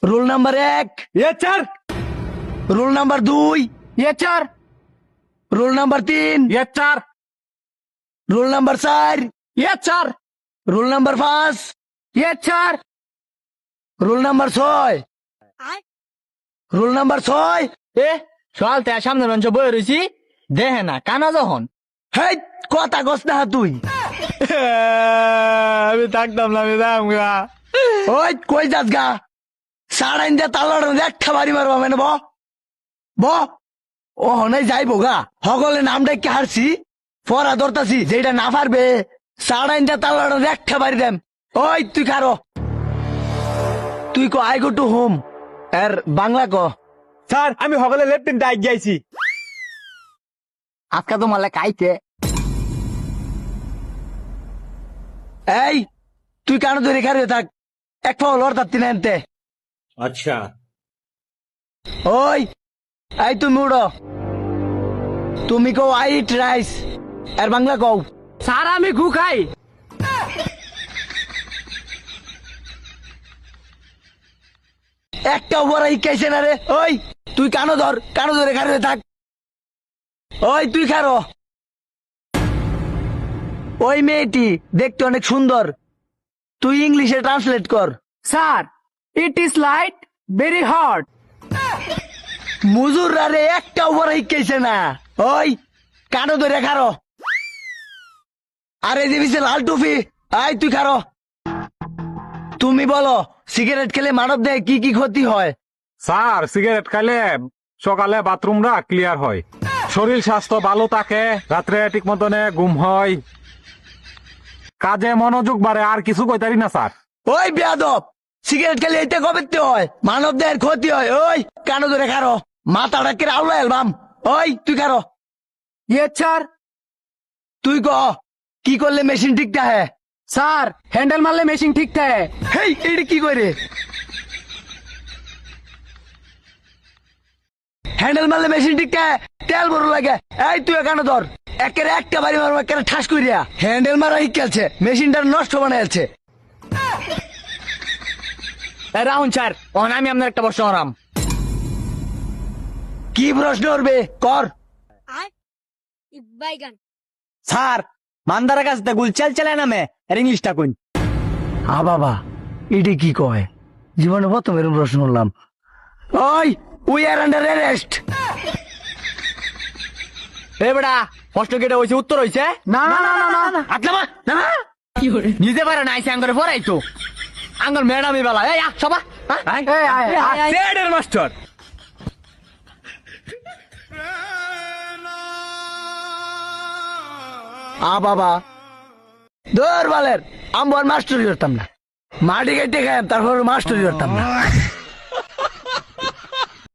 Rule number 1, Yes, sir. Rule number 2, Yes, sir. Rule number 3, Yes, sir. Rule number 4, Yes, sir. Rule number 5, Yes, sir. Rule number 6, rule number 6। এ সকাল থেকে সামনে রঞ্চ বই রয়েছি দেখে না কানা যখন হেই কথা কস না তুই। আমি থাকতাম না আমি দাম গা ওই কই যাস গা? সাড়াইন দিয়ে তালার একটা বাড়ি মারবা মানে ব ও হনে যাইবো গা। সকলে নামটা কি হারছি পড়া ধরতাছি, যেটা না পারবে সাড়াইন দিয়ে তালার একটা বাড়ি দেম। ওই তুই খারো, তুই ক আই গো টু হোম এর বাংলা ক। স্যার আমি সকালে লেফটেন্ট ডাইক যাইছি আজকা তো মালে কাইতে। এই তুই কানো ধরে খারে থাক, এক পাও লড় তাত্তি না এনতে। अच्छा ওই এই তুমি উড়ো, তুমি কও আই ইট রাইস এর বাংলা কও। স্যার আমি গু খাই একটা উপর শিখাইছে না রে। ওই তুই কানো ধরে খারে থাক। ওই তুই খারো। ওই মেয়েটি দেখতে অনেক সুন্দর, তুই ইংলিশে ট্রান্সলেট কর। Sir it is light very hot মুজুররা রে একটা উপর শিখাইছে না। ওই কানো ধরে খারো। আরে দিবিছে লাল টুপি, আই তুই খারো। তুমি বলো সিগারেট খেলে মানব দেহে কি কি ক্ষতি হয়? স্যার সিগারেট খাইলে সকালে বাথরুমটা ক্লিয়ার হয়, শরীর স্বাস্থ্য ভালো থাকে, রাত্রে ঠিক মতনে ঘুম হয়, কাজে মনোযোগ বাড়ে, আর কিছু কইতারি না স্যার। ওই বেয়াদব, সিগারেট খেলে এতে কবে হয়? মানব দেহের ক্ষতি হয়। ওই কানো ধরে খারো, মাথাটা কে আউলা এলবাম। ওই তুই খারো। ইয়ে স্যার তুই ক কি করলে মেশিন ঠিকটা হ্যাঁ? স্যার হ্যান্ডেল মারলে মেশিন ঠিক থাকে হেই এটা কি করে? হ্যান্ডেল মারলে মেশিন ঠিকটা তেল বড় লাগে। এই তুই কেন ধর, একের একটা বাড়ি মারবো, একের ঠাস করিয়া হ্যান্ডেল মারা শিখেছে, মেশিনটা নষ্ট বানাইছে। রাহুল স্যার ওখানে আমি আপনার একটা প্রশ্ন করাম কি প্রশ্ন করবে কর। বাইগান স্যার মান্দারা কাছ থেকে গুল চাল চালায় নামে আর ইংলিশটা কইন আ বাবা এটি কি কয়? জীবনে প্রথম এরকম প্রশ্ন করলাম। ওই উই আর আন্ডার অ্যারেস্ট। এ বেটা প্রশ্ন কেটে হয়েছে উত্তর হয়েছে না না না না না আতলামা না নিজে পারে না আইসে আঙ্গরে পড়াইতো আঙ্গর ম্যাডামই বেলা এই সবা স্যারের মাস্টার আ বাবা দৌড় বালের, আমি মাস্টারি করতাম না, মাটি কেটে খাই তারপর মাস্টারি করতাম না।